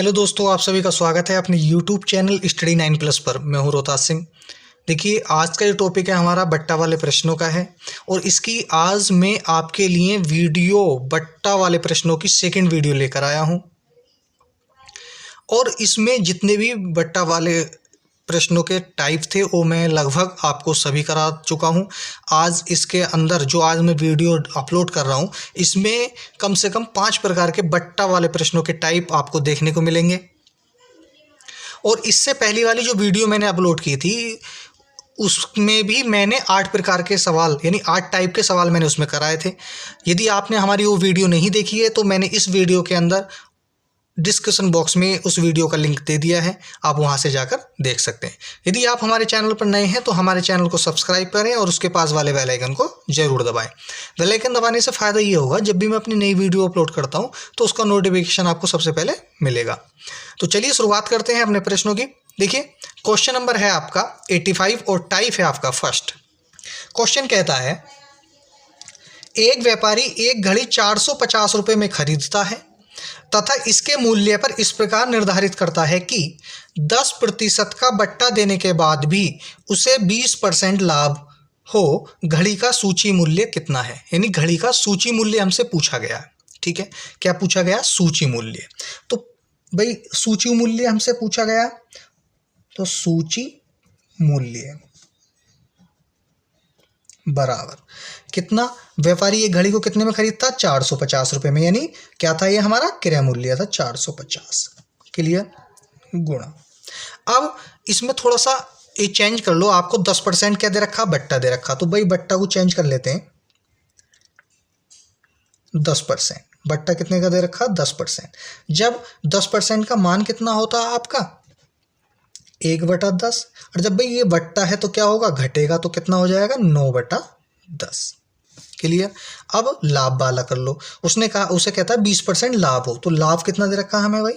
Hello दोस्तों, आप सभी का स्वागत है अपने यूट्यूब चैनल स्टडी 9+ पर। मैं हूं रोहतास सिंह। देखिए, आज का जो टॉपिक है हमारा बट्टा वाले प्रश्नों का है और इसकी आज मैं आपके लिए वीडियो बट्टा वाले प्रश्नों की सेकंड वीडियो लेकर आया हूं। और इसमें जितने भी बट्टा वाले प्रश्नों के टाइप थे वो मैं लगभग आपको सभी करा चुका हूं। आज इसके अंदर जो आज मैं वीडियो अपलोड कर रहा हूं, इसमें कम से कम 5 प्रकार के बट्टा वाले प्रश्नों के टाइप आपको देखने को मिलेंगे। और इससे पहली वाली जो वीडियो मैंने अपलोड की थी उसमें भी मैंने 8 प्रकार के सवाल यानी 8 टाइप के सवाल मैंने उसमें कराए थे। यदि आपने हमारी वो वीडियो नहीं देखी है तो मैंने इस वीडियो के अंदर डिस्क्रिप्शन बॉक्स में उस वीडियो का लिंक दे दिया है, आप वहां से जाकर देख सकते हैं। यदि आप हमारे चैनल पर नए हैं तो हमारे चैनल को सब्सक्राइब करें और उसके पास वाले बेल आइकन को जरूर दबाएं। बेल आइकन दबाने से फ़ायदा ये होगा, जब भी मैं अपनी नई वीडियो अपलोड करता हूं तो उसका नोटिफिकेशन आपको सबसे पहले मिलेगा। तो चलिए शुरुआत करते हैं अपने प्रश्नों की। देखिए, क्वेश्चन नंबर है आपका 85 और टाइप है आपका फर्स्ट। क्वेश्चन कहता है, एक व्यापारी एक घड़ी 450 रुपये में खरीदता है तथा इसके मूल्य पर इस प्रकार निर्धारित करता है कि 10% का बट्टा देने के बाद भी उसे 20% लाभ हो। घड़ी का सूची मूल्य कितना है? यानी घड़ी का सूची मूल्य हमसे पूछा गया है। ठीक है, क्या पूछा गया? सूची मूल्य। तो भाई सूची मूल्य हमसे पूछा गया, तो सूची मूल्य बराबर कितना? व्यापारी एक घड़ी को कितने में खरीदता? 450 रुपये में, यानी क्या था? ये हमारा क्रय मूल्य था 450। क्लियर? गुणा। अब इसमें थोड़ा सा ये चेंज कर लो। आपको 10% क्या दे रखा? बट्टा दे रखा। तो भाई बट्टा को चेंज कर लेते हैं। 10%। बट्टा कितने का दे रखा? 10%। जब 10% का मान कितना होता है आपका? 1/10। और जब भाई ये बट्टा है तो क्या होगा? घटेगा, तो कितना हो जाएगा? 9/10। क्लियर? अब लाभ वाला कर लो। उसने कहा, उसे कहता है 20% लाभ हो, तो लाभ कितना दे रखा हमें भाई?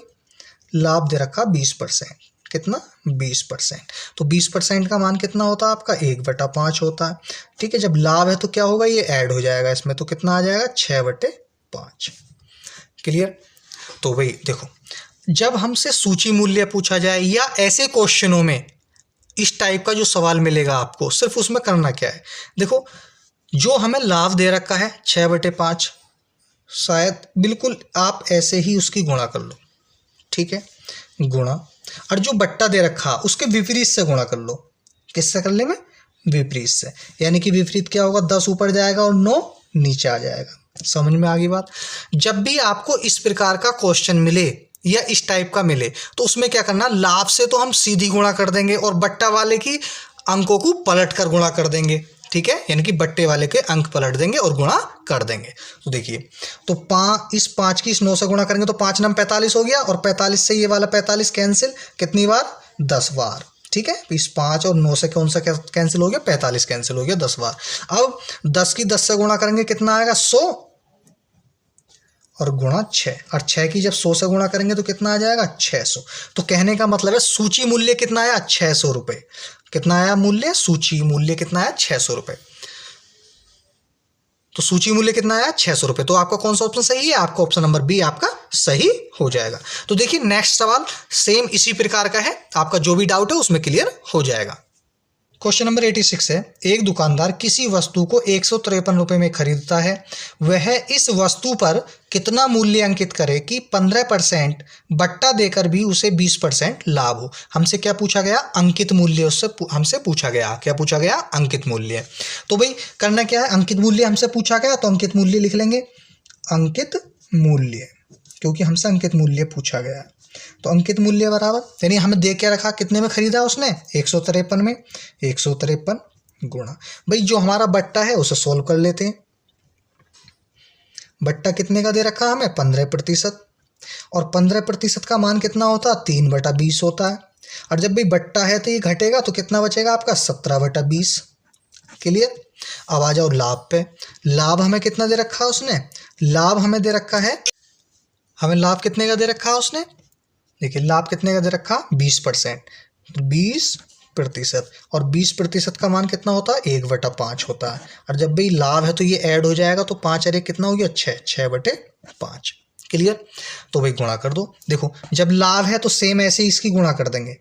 लाभ दे रखा 20%। कितना? 20%। तो 20% का मान कितना होता है आपका? 1/5 होता है। ठीक है, जब लाभ है तो क्या होगा? ये ऐड हो जाएगा इसमें, तो कितना आ जाएगा? 6/5। क्लियर? तो भाई देखो, जब हमसे सूची मूल्य पूछा जाए या ऐसे क्वेश्चनों में इस टाइप का जो सवाल मिलेगा आपको, सिर्फ उसमें करना क्या है? देखो, जो हमें लाभ दे रखा है 6/5, शायद बिल्कुल आप ऐसे ही उसकी गुणा कर लो। ठीक है, गुणा। और जो बट्टा दे रखा उसके विपरीत से गुणा कर लो। किससे कर ले? में विपरीत से, यानी कि विपरीत क्या होगा? 10 ऊपर जाएगा और 9 नीचे आ जाएगा। समझ में आ गई बात? जब भी आपको इस प्रकार का क्वेश्चन मिले या इस टाइप का मिले तो उसमें क्या करना? लाभ से तो हम सीधी गुणा कर देंगे और बट्टा वाले की अंकों को पलट कर गुणा कर देंगे। ठीक है, यानी कि बट्टे वाले के अंक पलट देंगे और गुणा कर देंगे। तो देखिए, तो इस 5 की इस 9 से गुणा करेंगे तो 5 9 45 हो गया, और 45 से ये वाला 45 कैंसिल। कितनी बार? 10 बार। ठीक है, इस 5 और 9 से कौन सा कैंसिल हो गया? 45 कैंसिल हो गया 10 बार। अब 10 की 10 से गुणा करेंगे, कितना आएगा? 100 और गुणा 6, और 6 की जब 100 से गुणा करेंगे तो कितना आ जाएगा? 600। तो कहने का मतलब है सूची मूल्य कितना आया? 600 रुपये। कितना आया मूल्य? सूची मूल्य कितना आया? 600 रुपये। तो सूची मूल्य कितना आया? 600 रुपये। तो आपका कौन सा ऑप्शन सही है? आपका ऑप्शन नंबर बी आपका सही हो जाएगा। तो देखिए, नेक्स्ट सवाल सेम इसी प्रकार का है, आपका जो भी डाउट है उसमें क्लियर हो जाएगा। क्वेश्चन नंबर 86 है, एक दुकानदार किसी वस्तु को 153 रुपये में खरीदता है। वह इस वस्तु पर कितना मूल्य अंकित करे कि 15% बट्टा देकर भी उसे 20% लाभ हो? हमसे क्या पूछा गया? अंकित मूल्य। उससे हमसे पूछा गया, क्या पूछा गया? अंकित मूल्य। तो भाई करना क्या है? अंकित मूल्य हमसे पूछा गया तो अंकित मूल्य लिख लेंगे। अंकित मूल्य, क्योंकि हमसे अंकित मूल्य पूछा गया है। तो अंकित मूल्य बराबर, यानी हमें दे के रखा कितने में खरीदा उसने? 153 में। 153 गुणा, भाई जो हमारा बट्टा है उसे सोल्व कर लेते हैं। बट्टा कितने का दे रखा हमें? 15%। और 15% का मान कितना होता है? 3/20 होता है। और जब भाई बट्टा है तो ये घटेगा, तो कितना बचेगा आपका? 17/20। क्लियर? अब आ जाओ लाभ पे। लाभ हमें कितना दे रखा है उसने? लाभ हमें दे रखा है, हमें लाभ कितने का दे रखा है उसने? देखिए, लाभ कितने का दे रखा? 20%। 20%, और 20% का मान कितना होता है? 1/5 होता है। और जब भी लाभ है तो ये ऐड हो जाएगा, तो 5 अरे कितना हो गया? 6, 6/5। क्लियर। तो भाई गुणा कर दो। देखो जब लाभ है तो सेम ऐसे ही इसकी गुणा कर देंगे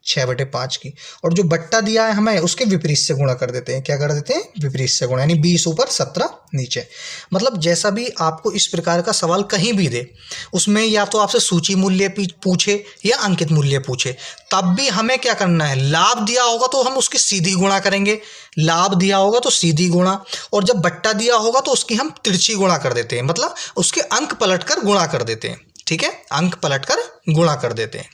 6/5 की, और जो बट्टा दिया है हमें उसके विपरीत से गुणा कर देते हैं। क्या कर देते हैं? विपरीत से गुणा, यानी 20 ऊपर 17 नीचे। मतलब जैसा भी आपको इस प्रकार का सवाल कहीं भी दे, उसमें या तो आपसे सूची मूल्य पूछे या अंकित मूल्य पूछे, तब भी हमें क्या करना है, लाभ दिया होगा तो हम उसकी सीधी गुणा करेंगे, लाभ दिया होगा तो सीधी गुणा, और जब बट्टा दिया होगा तो उसकी हम तिरछी गुणा कर देते हैं, मतलब उसके अंक पलटकर गुणा कर देते हैं। ठीक है, अंक पलटकर गुणा कर देते हैं,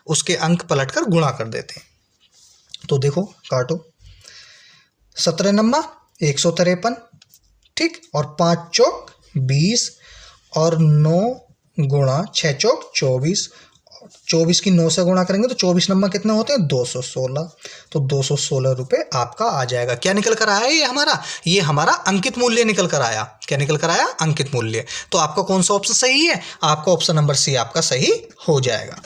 उसके अंक पलटकर गुणा कर देते हैं। तो देखो काटो, 17 नम्मा 153, ठीक, और 5 चौक 20, और 9 गुणा 6 चौक 24, 24 की 9 से गुणा करेंगे तो 24 नंबर कितने होते हैं? 216। तो 216 रुपये आपका आ जाएगा। क्या निकल कर आया? ये हमारा अंकित मूल्य निकल कर आया। क्या निकल कर आया? अंकित मूल्य। तो आपका कौन सा ऑप्शन सही है? आपका ऑप्शन नंबर सी आपका सही हो जाएगा।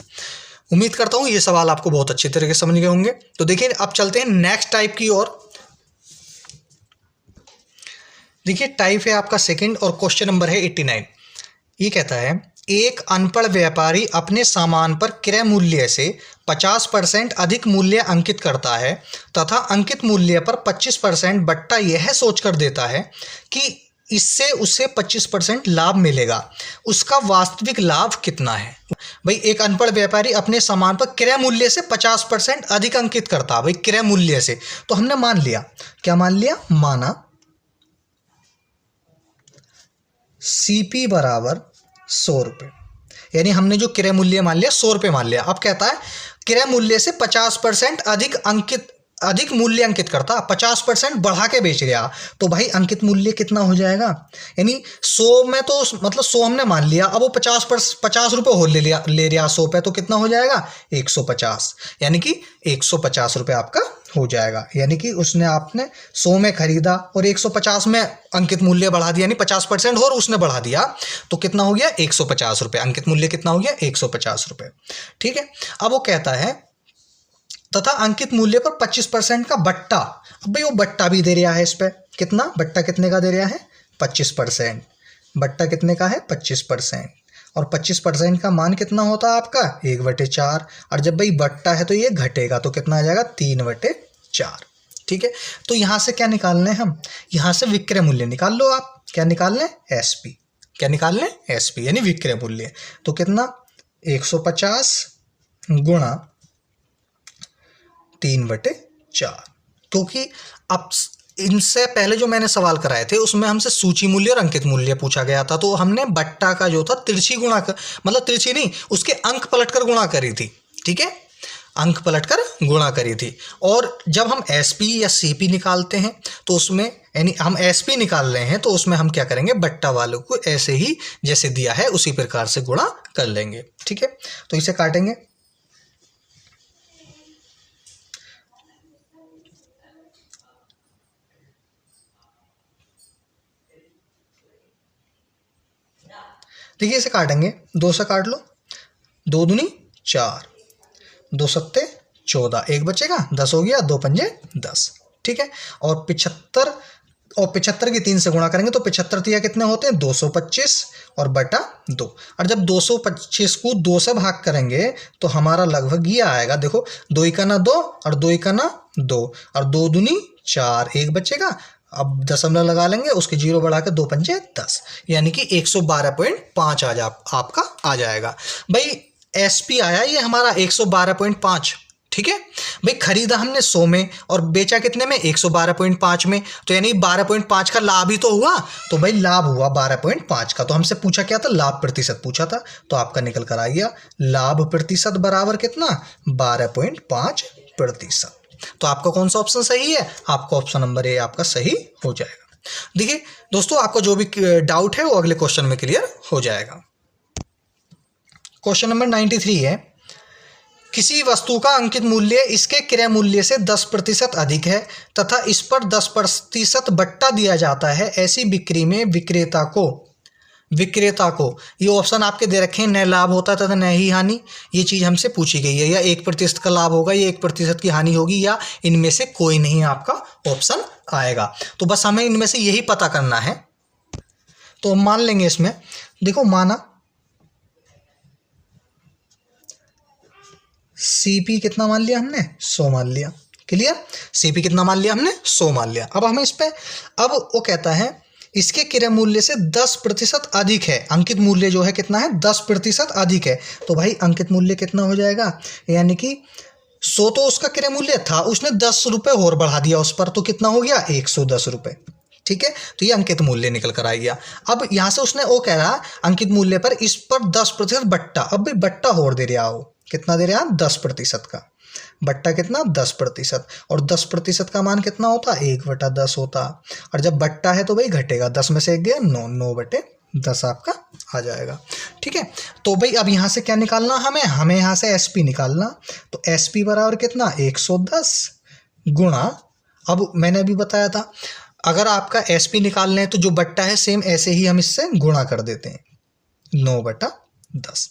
उम्मीद करता हूँ ये सवाल आपको बहुत अच्छी तरीके से समझ गए होंगे। तो देखिए अब चलते हैं नेक्स्ट टाइप की ओर। देखिए टाइप है आपका सेकंड, और क्वेश्चन नंबर है 89। ये कहता है एक अनपढ़ व्यापारी अपने सामान पर क्रय मूल्य से 50% अधिक मूल्य अंकित करता है तथा अंकित मूल्य पर 25% बट्टा यह सोचकर देता है कि इससे उसे 25% लाभ मिलेगा। उसका वास्तविक लाभ कितना है? भाई एक अनपढ़ व्यापारी अपने सामान पर क्रय मूल्य से 50% अधिक अंकित करता है। भाई क्रय मूल्य से, तो हमने मान लिया, क्या मान लिया? माना सीपी बराबर 100 रुपये, यानी हमने जो क्रय मूल्य मान लिया 100 रुपये मान लिया। अब कहता है क्रय मूल्य से 50% अधिक मूल्य अंकित करता, 50% बढ़ा के बेच रहा, तो भाई अंकित मूल्य कितना हो जाएगा? यानी 100 में तो मतलब 100 हमने मान लिया, अब वो 50 रुपये हो ले रहा 100 पे, तो कितना हो जाएगा? 150, यानी कि 150 रुपये आपका हो जाएगा। यानी कि उसने आपने 100 में खरीदा और 150 में अंकित मूल्य बढ़ा दिया, यानी 50% और उसने बढ़ा दिया, तो कितना हो गया? 150 रुपये। अंकित मूल्य कितना हो गया? 150 रुपये। ठीक है, अब वो कहता है तथा अंकित मूल्य पर 25% का बट्टा। अब भाई वो बट्टा भी दे रहा है इस पे, कितना बट्टा? कितने का दे रहा है? 25%। बट्टा कितने का है? 25%। और 25% का मान कितना होता है आपका? 1/4। और जब भाई बट्टा है तो ये घटेगा, तो कितना आ जाएगा? 3/4। ठीक है, तो यहाँ से क्या निकालना है हम? यहाँ से विक्रय मूल्य निकाल लो आप। क्या निकाल लें? एसपी। क्या निकाल लें? एसपी, यानी विक्रय मूल्य। तो कितना? 150 गुणा 3/4। क्योंकि अब इनसे पहले जो मैंने सवाल कराए थे उसमें हमसे सूची मूल्य और अंकित मूल्य पूछा गया था, तो हमने बट्टा का जो था तिरछी गुणा कर, मतलब तिरछी नहीं, उसके अंक पलटकर गुणा करी थी। ठीक है, अंक पलटकर गुणा करी थी। और जब हम एसपी या सीपी निकालते हैं तो उसमें, यानी हम एसपी निकाल रहे हैं तो उसमें हम क्या करेंगे? बट्टा वालों को ऐसे ही जैसे दिया है उसी प्रकार से गुणा कर लेंगे। ठीक है, तो इसे काटेंगे। देखिए इसे काटेंगे, 2 से काट लो, 2 दूनी 4, 2 सत्ते 14, 1 बचेगा, 10 हो गया, 2 पंजे 10। ठीक है, और 75, और 75 की 3 से गुणा करेंगे तो 75 तिया कितने होते हैं? 225 और बटा 2। और जब 225 को 2 से भाग करेंगे तो हमारा लगभग ये आएगा। देखो 2 × 2 और 2 × 2 और 2 दूनी 4, 1 बचेगा। अब दशमलव लगा लेंगे, उसके 0 बढ़ा के 2 पंजे 10, यानी कि 112.5 आपका आ जाएगा। भाई एसपी आया ये हमारा 112.5। ठीक है भाई, खरीदा हमने 100 में और बेचा कितने में? 112.5 में, तो यानी 12.5 का लाभ ही तो हुआ। तो भाई लाभ हुआ 12.5 का। तो हमसे पूछा क्या था? लाभ प्रतिशत पूछा था, तो आपका निकल कर आ गया लाभ प्रतिशत बराबर कितना? 12.5%। तो आपका कौन सा ऑप्शन सही है? आपका ऑप्शन नंबर ए आपका सही हो जाएगा। देखिए दोस्तों, आपका जो भी डाउट है वो अगले क्वेश्चन में क्लियर हो जाएगा। क्वेश्चन नंबर 93 है, किसी वस्तु का अंकित मूल्य इसके क्रय मूल्य से 10% अधिक है तथा इस पर 10% बट्टा दिया जाता है। ऐसी बिक्री में विक्रेता को ये ऑप्शन आपके दे रखे हैं, न लाभ होता तथा न ही हानि। ये चीज़ हमसे पूछी गई है, या 1% का लाभ होगा या 1% की हानि होगी, या इनमें से कोई नहीं आपका ऑप्शन आएगा। तो बस हमें इनमें से यही पता करना है। तो मान लेंगे इसमें, देखो माना सीपी कितना मान लिया हमने, 100 मान लिया। क्लियर, सीपी कितना मान लिया हमने, 100 मान लिया। अब हमें इस पे, अब वो कहता है इसके क्रय मूल्य से 10% अधिक है, अंकित मूल्य जो है कितना है, 10% अधिक है। तो भाई अंकित मूल्य कितना हो जाएगा, यानी कि 100 तो उसका क्रय मूल्य था, उसने 10 रुपये और बढ़ा दिया उस पर, तो कितना हो गया, 110 रुपये। ठीक है, तो ये अंकित मूल्य निकल कर आ गया। अब यहाँ से उसने वो कह रहा अंकित मूल्य पर इस पर 10% बट्टा, अब भी बट्टा और दे रहा हो, कितना दे रहा, 10% का बट्टा, कितना, 10%। और 10% का मान कितना होता, 1/10 होता। और जब बट्टा है तो भाई घटेगा, 10 में से 1 गया 9, 9/10 आपका आ जाएगा। ठीक है, तो भाई अब यहाँ से क्या निकालना, हमें यहाँ से एसपी निकालना। तो एसपी बराबर कितना, 110 गुणा, अब मैंने अभी बताया था अगर आपका एसपी निकालना है तो जो बट्टा है सेम ऐसे ही हम इससे गुणा कर देते हैं, 9/10।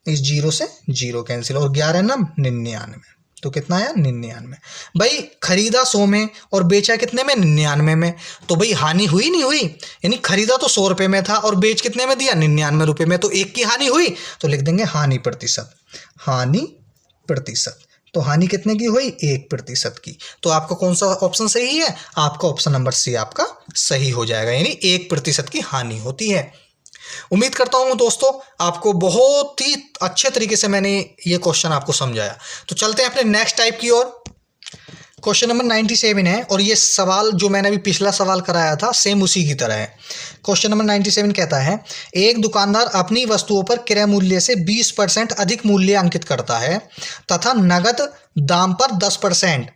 इस 0 से 0 कैंसिल, और 11 ना 99, तो कितना आया, 99। भाई खरीदा 100 में और बेचा कितने में, 99 में। तो भाई हानि हुई नहीं हुई, यानी खरीदा तो 100 रुपये में था और बेच कितने में दिया, 99 रुपये में, तो 1 की हानि हुई। तो लिख देंगे हानि प्रतिशत, हानि प्रतिशत। तो हानि कितने की हुई, 1% की। तो आपका कौन सा ऑप्शन सही है, आपका ऑप्शन नंबर सी आपका सही हो जाएगा, यानी 1% की हानि होती है। उम्मीद करता हूं दोस्तों आपको बहुत ही अच्छे तरीके से मैंने ये क्वेश्चन आपको समझाया। तो चलते हैं अपने नेक्स्ट टाइप की ओर। क्वेश्चन नंबर 97 है, और ये सवाल जो मैंने अभी पिछला सवाल कराया था सेम उसी की तरह है। क्वेश्चन नंबर 97 कहता है, एक दुकानदार अपनी वस्तुओं पर क्रय मूल्य से 20% अधिक मूल्य अंकित करता है तथा नगद दाम पर 10%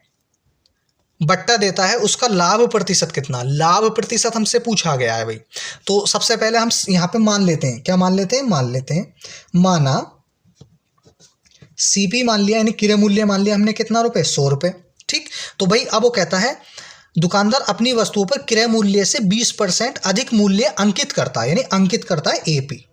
बट्टा देता है, उसका लाभ प्रतिशत कितना। लाभ प्रतिशत हमसे पूछा गया है भाई। तो सबसे पहले हम यहाँ पे मान लेते हैं, क्या मान लेते हैं, माना सीपी मान लिया, यानी क्रय मूल्य मान लिया हमने कितना रुपए, 100 रुपये। ठीक, तो भाई अब वो कहता है दुकानदार अपनी वस्तुओं पर क्रय मूल्य से 20% अधिक मूल्य अंकित करता है, यानी अंकित करता है एपी।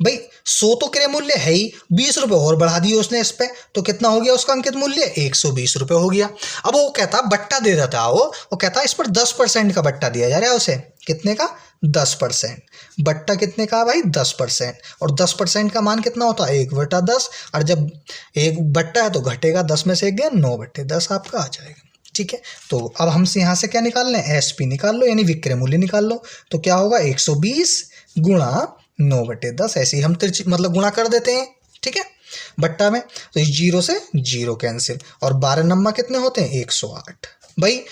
भाई 100 तो क्रय मूल्य है ही, 20 रुपये और बढ़ा दिए उसने इस पे, तो कितना हो गया उसका अंकित मूल्य, 120 रुपये हो गया। अब वो कहता बट्टा दे देता है, वो कहता है इस पर 10% का बट्टा दिया जा रहा है उसे, कितने का, 10%। बट्टा कितने का भाई, 10%। और 10% का मान कितना होता है, 1/10। और जब एक बट्टा है तो घटेगा, 10 में से 1 गया, 9/10 आपका आ जाएगा। ठीक है, तो अब हमसे यहाँ से क्या निकाल लें, एसपी निकाल लो, यानी विक्रय मूल्य निकाल लो। तो क्या होगा, 120 गुणा 9/10, ऐसे ही हम मतलब गुणा कर देते हैं। ठीक है, बट्टा में, तो इस 0 से 0 कैंसिल, और 12 नंबर कितने होते हैं, 108। भाई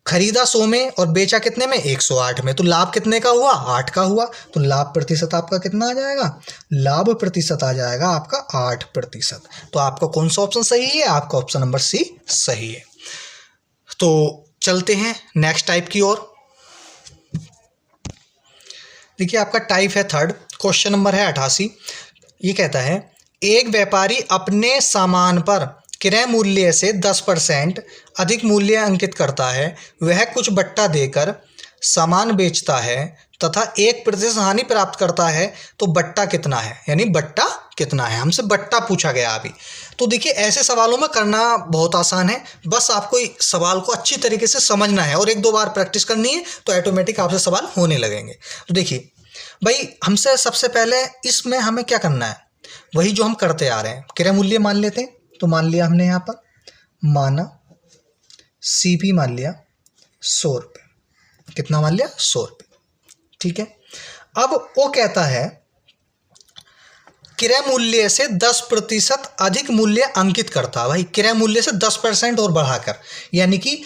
खरीदा 100 में और बेचा कितने में, 108 में, तो लाभ कितने का हुआ, 8 का हुआ। तो लाभ प्रतिशत आपका कितना आ जाएगा, लाभ प्रतिशत आ जाएगा आपका 8%। तो आपका कौन सा ऑप्शन सही है, आपका ऑप्शन नंबर सी सही है। तो चलते हैं नेक्स्ट टाइप की ओर। देखिए आपका टाइप है थर्ड, क्वेश्चन नंबर है 88। ये कहता है, एक व्यापारी अपने सामान पर क्रय मूल्य से 10% अधिक मूल्य अंकित करता है, वह कुछ बट्टा देकर सामान बेचता है तथा 1% हानि प्राप्त करता है, तो बट्टा कितना है, यानी बट्टा कितना है, हमसे बट्टा पूछा गया अभी। तो देखिए ऐसे सवालों में करना बहुत आसान है, बस आपको सवाल को अच्छी तरीके से समझना है और 1-2 बार प्रैक्टिस करनी है, तो ऑटोमेटिक आपसे सवाल होने लगेंगे। तो देखिए भाई हमसे सबसे पहले इसमें हमें क्या करना है, वही जो हम करते आ रहे हैं, क्रय मूल्य मान लेते हैं। तो मान लिया हमने यहाँ पर, माना सीपी मान लिया 100 रुपये, कितना मान लिया, 100 रुपये। ठीक है, अब वो कहता है क्रय मूल्य से 10% अधिक मूल्य अंकित करता है। भाई क्रय मूल्य से 10% और बढ़ाकर, यानी कि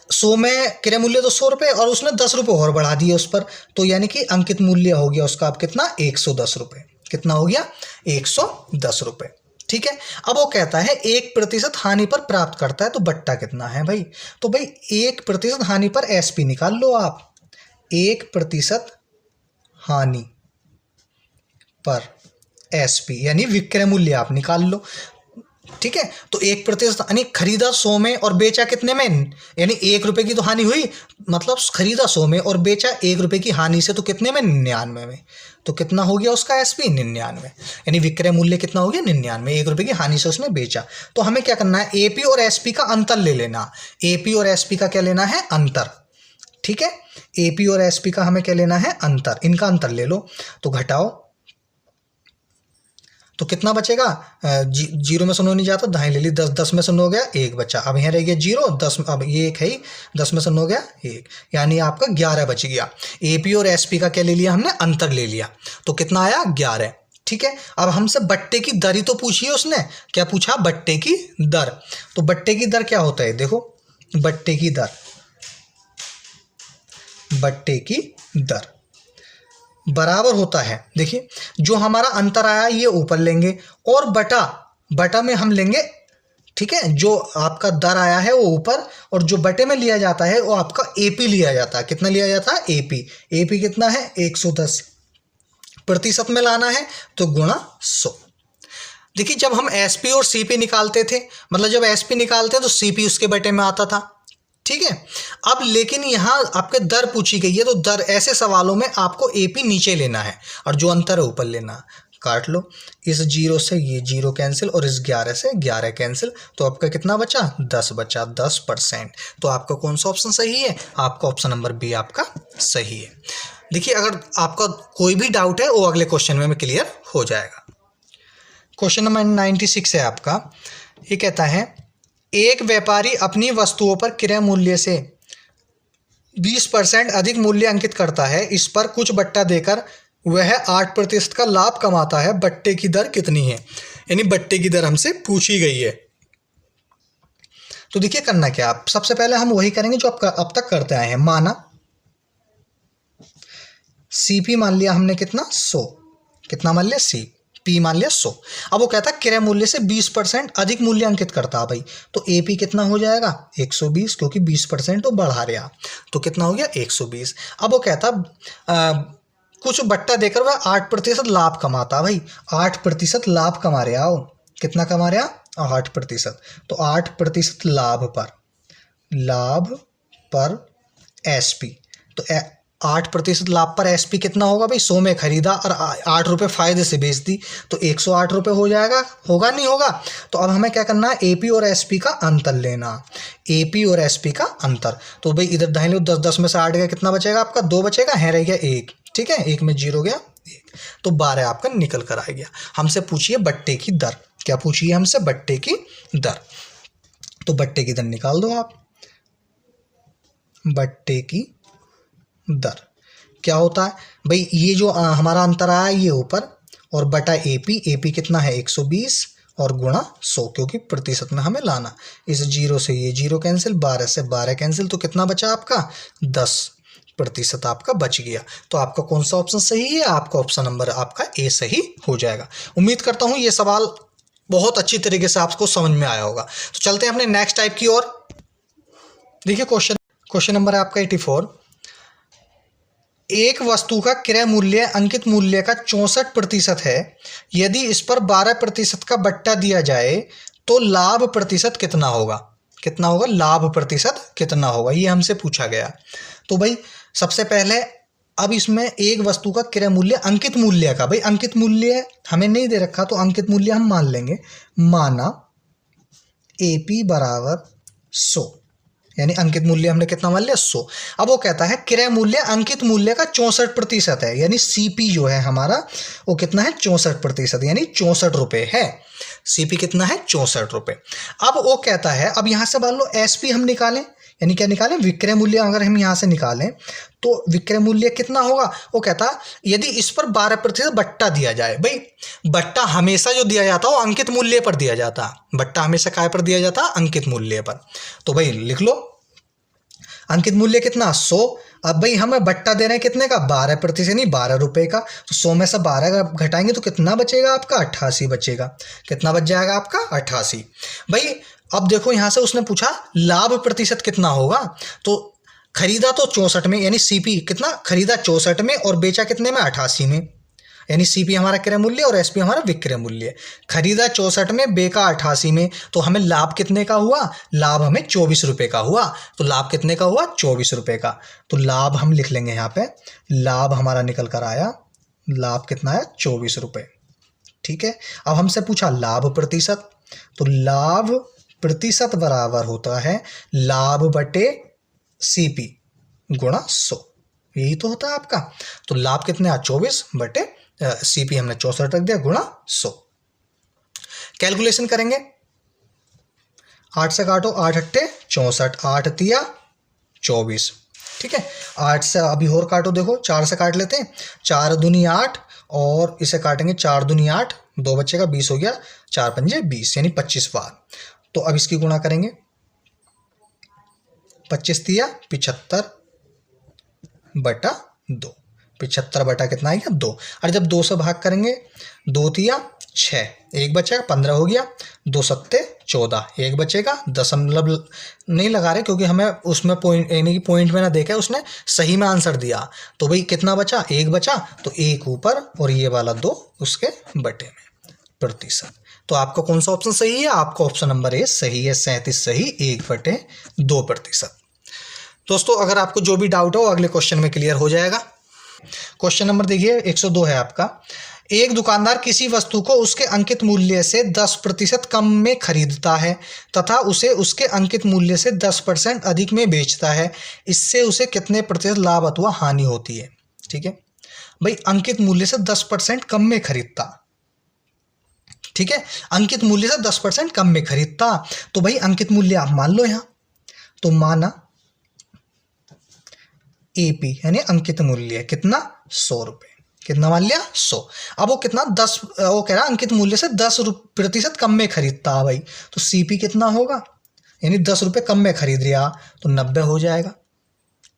100 में क्रय मूल्य तो 100 रुपये और उसने 10 रुपये और बढ़ा दिए उस पर, तो यानी कि अंकित मूल्य हो गया उसका अब कितना, 110 रुपये। कितना हो गया, 110 रुपये। ठीक है, अब वो कहता है 1% हानि पर प्राप्त करता है, तो बट्टा कितना है भाई। तो भाई 1% हानि पर एसपी निकाल लो आप, 1% हानि पर एसपी यानी विक्रय मूल्य आप निकाल लो। ठीक है, तो 1% यानी खरीदा 100 में और बेचा कितने में, यानी 1 रुपये की तो हानि हुई, मतलब खरीदा 100 में और बेचा 1 रुपये की हानि से, तो कितने में, 99 में। तो कितना हो गया उसका एसपी, 99, यानी विक्रय मूल्य कितना हो गया, 99, 1 रुपये की हानि से उसने बेचा। तो हमें क्या करना है, एपी और एसपी का अंतर ले लेना। एपी और एसपी का क्या लेना है, अंतर। ठीक है, एपी और एसपी का हमें क्या लेना है, अंतर, इनका अंतर ले लो। तो घटाओ, तो कितना बचेगा, जीरो में से 9 नहीं जाता, दाएं ले ली, 10 10 में से 9 गया, 1 बचा। अब यहाँ रह गया 0, 10, अब ये 1 है ही, 10 में से 9 गया 1, यानी आपका 11 बच गया। एपी और एसपी का क्या ले लिया हमने, अंतर ले लिया, तो कितना आया 11। ठीक है, अब हमसे बट्टे की दर ही तो पूछी है उसने, क्या पूछा, बट्टे की दर। तो बट्टे की दर क्या होता है, देखो बट्टे की दर, बट्टे की दर बराबर होता है, देखिए जो हमारा अंतर आया ये ऊपर लेंगे और बटा में हम लेंगे, ठीक है, जो आपका दर आया है वो ऊपर, और जो बटे में लिया जाता है वो आपका एपी लिया जाता है। कितना लिया जाता है, एपी कितना है 110, प्रतिशत में लाना है तो गुणा 100। देखिए जब हम एसपी और सीपी निकालते थे, मतलब जब एसपी निकालते हैं तो सीपी उसके बटे में आता था, ठीक है। अब लेकिन यहाँ आपके दर पूछी गई है, तो दर, ऐसे सवालों में आपको एपी नीचे लेना है और जो अंतर है ऊपर लेना। काट लो, इस 0 से ये 0 कैंसिल और इस 11 से 11 कैंसिल, तो आपका कितना बचा, 10 बचा, 10%। तो आपका कौन सा ऑप्शन सही है, आपका ऑप्शन नंबर बी आपका सही है। देखिए अगर आपका कोई भी डाउट है वो अगले क्वेश्चन में क्लियर हो जाएगा। क्वेश्चन नंबर 96 है आपका, ये कहता है एक व्यापारी अपनी वस्तुओं पर क्रय मूल्य से 20% अधिक मूल्य अंकित करता है, इस पर कुछ बट्टा देकर वह 8% का लाभ कमाता है, बट्टे की दर कितनी है, यानी बट्टे की दर हमसे पूछी गई है। तो देखिए करना क्या, आप सबसे पहले हम वही करेंगे जो अब तक करते आए हैं। माना सीपी मान लिया हमने कितना 100, कितना मान लिया सी, पी मान लिया 100। अब वो कहता है क्रय मूल्य से 20% अधिक मूल्य अंकित करता है भाई, तो एपी कितना हो जाएगा 120, क्योंकि 20% तो बढ़ा रहा, तो कितना हो गया 120। अब वो कहता कुछ बट्टा देकर वह 8% लाभ कमाता, भाई 8% लाभ कमा रहा हो, कितना कमा रहा 8%, तो 8% लाभ पर एसपी, तो 8% लाभ पर एसपी कितना होगा भाई, 100 में खरीदा और 8 रुपये फायदे से बेच दी, तो 108 रुपये हो जाएगा, होगा नहीं होगा। तो अब हमें क्या करना है, एपी और एसपी का अंतर लेना, एपी और एसपी का अंतर। तो भाई इधर दाहिने 10 10 में से 8 गया, कितना बचेगा आपका 2 बचेगा, है रह गया 1, ठीक है, 1 में 0 गया 1, तो 12 आपका निकल कर आ गया। हमसे पूछिए बट्टे की दर, क्या पूछिए हमसे, बट्टे की दर। तो बट्टे की दर निकाल दो आप, बट्टे की दर क्या होता है भाई, ये जो हमारा अंतर आया ये ऊपर और बटा एपी कितना है 120 और गुणा 100, क्योंकि प्रतिशत में हमें लाना। इस 0 से ये 0 कैंसिल, 12 से 12 कैंसिल, तो कितना बचा आपका 10% आपका बच गया। तो आपका कौन सा ऑप्शन सही है, आपका ऑप्शन नंबर आपका ए सही हो जाएगा। उम्मीद करता हूँ ये सवाल बहुत अच्छी तरीके से आपको समझ में आया होगा। तो चलते हैं अपने नेक्स्ट टाइप की ओर। देखिए क्वेश्चन नंबर है आपका 84। एक वस्तु का क्रय मूल्य अंकित मूल्य का 64% है, यदि इस पर 12% का बट्टा दिया जाए तो लाभ प्रतिशत कितना होगा, कितना होगा लाभ प्रतिशत कितना होगा, ये हमसे पूछा गया। तो भाई सबसे पहले अब इसमें एक वस्तु का क्रय मूल्य अंकित मूल्य का, भाई अंकित मूल्य हमें नहीं दे रखा तो अंकित मूल्य हम मान लेंगे, माना एपी बराबर 100, यानी अंकित मूल्य हमने कितना मान लिया 100। अब वो कहता है क्रय मूल्य अंकित मूल्य का 64% है, यानी सीपी जो है हमारा वो कितना है 64%, यानी 64 रुपये है। सीपी कितना है 64 रुपये। अब वो कहता है, अब यहाँ से मान लो एसपी हम निकालें, यानी क्या निकालें, विक्रय मूल्य अगर हम यहाँ से निकालें तो विक्रय मूल्य कितना होगा। वो कहता यदि इस पर 12% बट्टा दिया जाए, भाई बट्टा हमेशा जो दिया जाता है वो अंकित मूल्य पर दिया जाता है, बट्टा हमेशा काय पर दिया जाता है, अंकित मूल्य पर। तो भाई लिख लो अंकित मूल्य कितना 100। अब भाई हमें बट्टा दे रहे हैं कितने का 12%, यानी 12 रुपये का, तो 100 में से 12 घटाएंगे तो कितना बचेगा आपका 88 बचेगा, कितना बच जाएगा आपका 88। भाई अब देखो यहाँ से उसने पूछा लाभ प्रतिशत कितना होगा, तो खरीदा तो 64 में, यानी सीपी कितना खरीदा 64 में और बेचा कितने में 88 में, यानी सीपी हमारा क्रय मूल्य और एसपी हमारा विक्रय मूल्य। खरीदा 64 में, बेका 88 में, तो हमें लाभ कितने का हुआ, लाभ हमें 24 रुपये का हुआ। तो लाभ कितने का हुआ 24 रुपये का, तो लाभ हम लिख लेंगे यहाँ पे, लाभ हमारा निकल कर आया, लाभ कितना है 24 रुपये, ठीक है। अब हमसे पूछा लाभ प्रतिशत, तो लाभ प्रतिशत बराबर होता है लाभ बटे सीपी गुणा 100, यही तो होता है आपका। तो लाभ कितने 24 बटे सीपी हमने 64 रख दिया गुणा 100, कैलकुलेशन करेंगे, 8 से काटो, 8 अट्ठे 64, 8 तिया 24, ठीक है। 8 से अभी और काटो, देखो 4 से काट लेते हैं, 4 दूनी 8 और इसे काटेंगे 4 दूनी 8, 2 बचेगा 20 हो गया, 4 पंजे 20 यानी 25 बार। तो अब इसकी गुणा करेंगे, 25 तिया 75 बटा 2, 75 बटा कितना आएगा 2। और जब 2 से भाग करेंगे, 2 तिया 6, 1 बचेगा 15 हो गया, 2 सत्ते 14, 1 बचेगा, दशमलव नहीं लगा रहे क्योंकि हमें उसमें पॉइंट यानी कि पॉइंट में ना देखे, उसने सही में आंसर दिया। तो भाई कितना बचा, 1 बचा, तो 1 ऊपर और ये वाला 2 उसके बटे में प्रतिशत। तो आपका कौन सा ऑप्शन सही है, आपका ऑप्शन नंबर ए सही है, 37 सही, 1/2%। दोस्तों अगर आपको जो भी डाउट हो अगले क्वेश्चन में क्लियर हो जाएगा। क्वेश्चन नंबर देखिए 102 है आपका। एक दुकानदार किसी वस्तु को उसके अंकित मूल्य से 10% कम में खरीदता है तथा उसे उसके अंकित मूल्य से 10% अधिक में बेचता है। इससे उसे कितने प्रतिशत लाभ अथवा हानि होती है। ठीक है भाई, अंकित मूल्य से 10% कम में खरीदता, ठीक है, अंकित मूल्य से 10% कम में खरीदता। तो भाई अंकित मूल्य आप मान लो यहां, तो माना एपी यानी अंकित मूल्य कितना, 100 रुपये, कितना मान लिया 100। अब वो कितना 10, वो कह रहा अंकित मूल्य से 10% कम में खरीदता है भाई, तो सीपी कितना होगा, यानी 10 रुपये कम में खरीद रहा तो 90 हो जाएगा।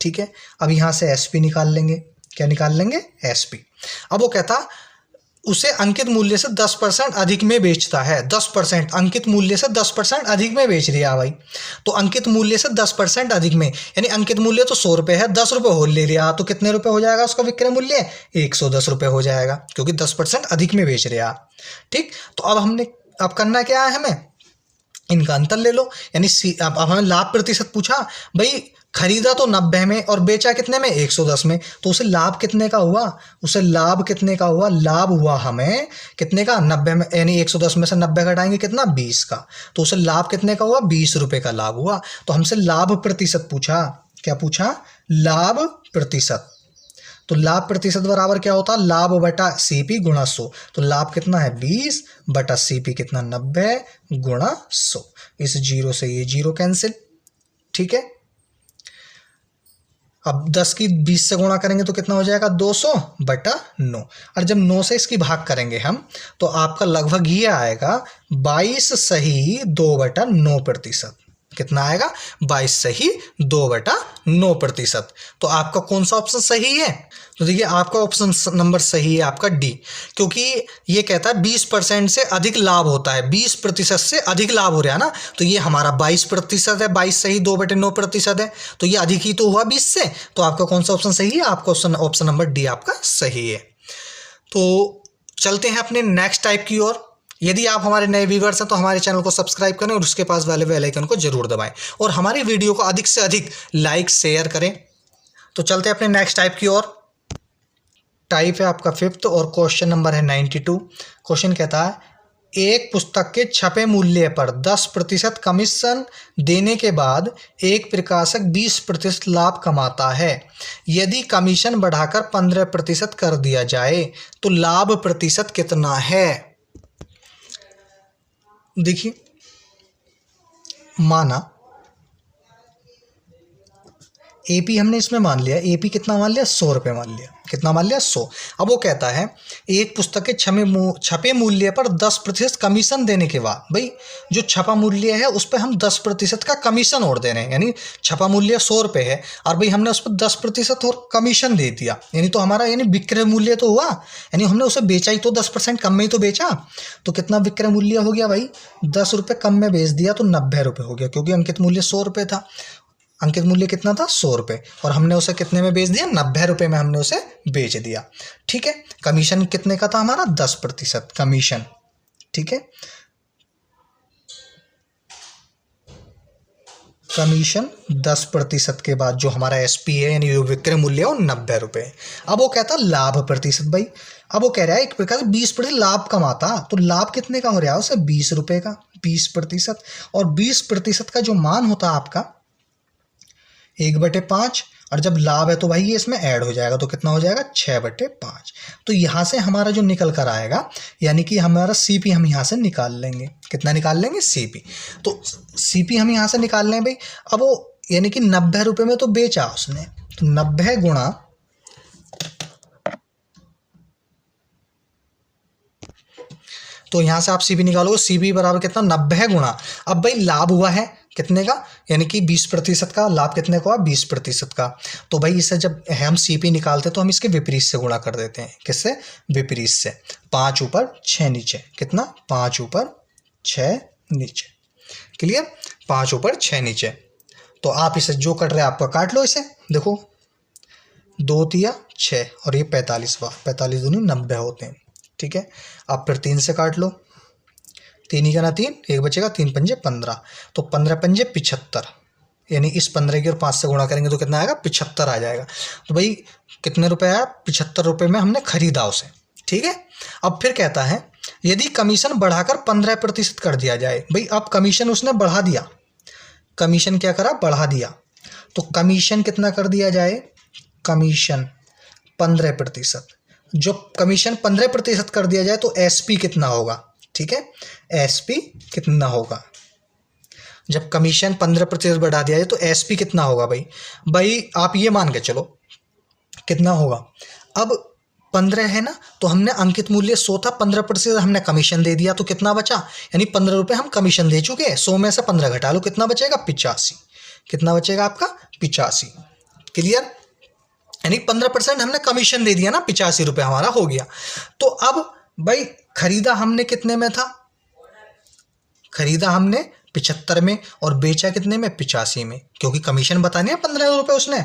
ठीक है, अब यहाँ से एसपी निकाल लेंगे, क्या निकाल लेंगे, एसपी। अब वो कहता उसे अंकित मूल्य से 10% अधिक में बेचता है, 10% अंकित मूल्य से 10% अधिक में बेच रहा है भाई। तो अंकित मूल्य से 10% अधिक में, यानी अंकित मूल्य तो 100 रुपये है, 10 रुपये हो ले लिया तो कितने रुपए हो जाएगा उसका विक्रय मूल्य, 110 रुपये हो जाएगा, क्योंकि 10% अधिक में बेच रहा। ठीक, तो अब करना क्या है, हमें इनका अंतर ले लो, यानी अब हमें लाभ प्रतिशत पूछा भाई, खरीदा तो 90 में और बेचा कितने में, 110 में, तो उसे लाभ कितने का हुआ, उसे लाभ कितने का हुआ, लाभ हुआ हमें कितने का, 90 में, यानी 110 में से 90 घटाएंगे कितना, 20 का, तो उसे लाभ कितने का हुआ, 20 रुपये का लाभ हुआ। तो हमसे लाभ प्रतिशत पूछा, क्या पूछा, लाभ प्रतिशत। तो लाभ प्रतिशत बराबर क्या होता है, लाभ बटा सीपी गुणा 100। तो लाभ कितना है 20 बटा सीपी कितना 90 गुणा 100। इस जीरो से ये जीरो कैंसिल। ठीक है, अब 10 की 20 से गुणा करेंगे तो कितना हो जाएगा, 200 बटा 9। और जब 9 से इसकी भाग करेंगे हम, तो आपका लगभग ये आएगा 22 सही 2/9%। कितना आएगा, 22 सही 2/9%। तो आपका कौन सा ऑप्शन सही है, तो देखिए आपका ऑप्शन नंबर सही है आपका डी, क्योंकि ये कहता है 20% से अधिक लाभ होता है, 20% से अधिक लाभ हो रहा है ना, तो ये हमारा 22% है, 22 सही 2/9% है, तो ये अधिक ही तो हुआ 20 से। तो आपका कौन सा ऑप्शन सही है, आपका ऑप्शन नंबर डी आपका सही है। तो चलते हैं अपने नेक्स्ट टाइप की ओर। यदि आप हमारे नए व्यूअर्स हैं तो हमारे चैनल को सब्सक्राइब करें और उसके पास वाले बेल आइकन को जरूर दबाएं और हमारी वीडियो को अधिक से अधिक लाइक शेयर करें। तो चलते हैं अपने नेक्स्ट टाइप की ओर। टाइप है आपका 5th और क्वेश्चन नंबर है 92। क्वेश्चन कहता है एक पुस्तक के छपे मूल्य पर 10% कमीशन देने के बाद एक प्रकाशक 20% लाभ कमाता है। यदि कमीशन बढ़ाकर 15% कर दिया जाए तो लाभ प्रतिशत कितना है। देखिए, माना एपी हमने इसमें मान लिया, एपी कितना मान लिया, 100 रुपये मान लिया, कितना मान लिया 100। अब वो कहता है एक पुस्तक के छपे मूल्य पर 10% कमीशन देने के बाद, भाई जो छपा मूल्य है उस पर हम 10% का कमीशन और दे रहे हैं, यानी छपा मूल्य 100 रुपये है और भाई हमने उस पर 10% और कमीशन दे दिया, यानी तो हमारा यानी विक्रय मूल्य तो हुआ, यानी हमने उसे बेचा ही तो 10% कम में ही तो बेचा। तो कितना विक्रय मूल्य हो गया भाई, 10 रुपये कम में बेच दिया तो 90 रुपये हो गया, क्योंकि अंकित मूल्य 100 रुपये था। अंकित मूल्य कितना था, 100 रुपये, और हमने उसे कितने में बेच दिया, 90 रुपये में हमने उसे बेच दिया। ठीक है, कमीशन कितने का था हमारा, 10% कमीशन। ठीक है, कमीशन 10% के बाद जो हमारा एसपी है यानी विक्रय मूल्य है वो 90 रुपये। अब वो कहता लाभ प्रतिशत, भाई अब वो कह रहा है एक प्रकार से 20% लाभ कमाता, तो लाभ कितने का हो रहा है उसे, 20 रुपये का, 20%। और 20% का जो मान होता है आपका 1/5, और जब लाभ है तो भाई ये इसमें ऐड हो जाएगा, तो कितना हो जाएगा 6/5। तो यहाँ से हमारा जो निकल कर आएगा, यानी कि हमारा CP हम यहाँ से निकाल लेंगे। कितना निकाल लेंगे? CP। तो CP हम यहाँ से निकाल लें भाई। अब वो यानी कि 90 रुपये में तो बेचा उसने, तो 90 गुणा, तो यहाँ से आप CP निकालोगे, CP बराबर कितना? 90 गुणा, अब भाई लाभ हुआ है कितने का? यानी कि 20% का। लाभ कितने का हुआ? 20% का। तो भाई इसे जब हम CP निकालते हैं तो हम इसके विपरीत से गुणा कर देते हैं। किससे? विपरीत से। 5 ऊपर 6 नीचे। कितना? 5 ऊपर 6 नीचे। क्लियर? 5 ऊपर 6 नीचे। तो आप इसे जो कट रहे हैं आपका काट लो इसे। देखो 2 तिया 6 और ये 45 बार, 45 दूनी 90 होते हैं। ठीक है, अब फिर 3 से काट लो। 3 ही का ना 3, एक बचेगा, 3 पंजे 15, तो 15 पंजे 75, यानी इस 15 की और 5 से गुणा करेंगे तो कितना आएगा? 75 आ जाएगा। तो भाई कितने रुपए आया? 75 रुपये में हमने खरीदा उसे। ठीक है, अब फिर कहता है यदि कमीशन बढ़ाकर 15% कर दिया जाए। भाई अब कमीशन उसने बढ़ा दिया, कमीशन क्या करा? बढ़ा दिया। तो कमीशन कितना कर दिया जाए? कमीशन 15%। जो कमीशन 15% कर दिया जाए तो SP कितना होगा? ठीक है, SP कितना होगा? जब कमीशन 15% बढ़ा दिया जाए तो SP कितना होगा भाई? भाई आप ये मान के चलो कितना होगा। अब 15 है ना, तो हमने अंकित मूल्य 100 था, 15% हमने कमीशन दे दिया, तो कितना बचा? यानी 15 रुपये हम कमीशन दे चुके हैं, 100 में से 15 घटा लो, कितना बचेगा? 85। कितना बचेगा आपका? 85। क्लियर? यानी 15% हमने कमीशन दे दिया ना, 85 रुपये हमारा हो गया। तो अब भाई खरीदा हमने कितने में था? खरीदा हमने 75 में और बेचा कितने में? 85 में, क्योंकि कमीशन बताने हैं 15 रुपये उसने।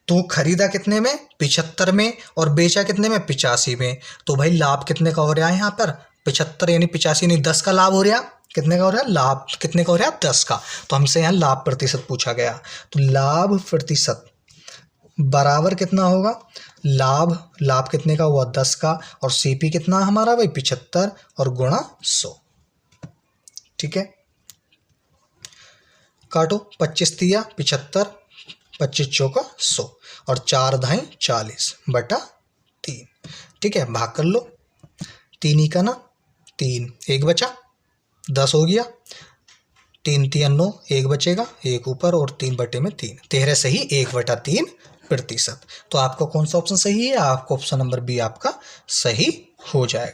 तो खरीदा कितने में? 75 में और बेचा कितने में? 85 में। तो भाई लाभ कितने का हो रहा है यहाँ पर? 75 यानी 85 यानी 10 का लाभ हो रहा। कितने का हो रहा है लाभ? कितने का हो रहा है? 10 का। तो हमसे यहाँ लाभ प्रतिशत पूछा गया, तो लाभ प्रतिशत बराबर कितना होगा? लाभ कितने का हुआ? 10 का, और CP कितना हमारा भाई? 75 और गुणा 100। ठीक है, काटो। 25 तिया 75, 25 चौका 100 और 4 धाई 40/3। ठीक है, भाग कर लो। 3 ही का ना 3, एक बचा, 10 हो गया। 3 तिया 9, एक बचेगा, एक ऊपर और 3/3, 13 सही 1/3%। तो आपका कौन सा ऑप्शन सही है? आपका ऑप्शन नंबर B आपका सही हो जाएगा।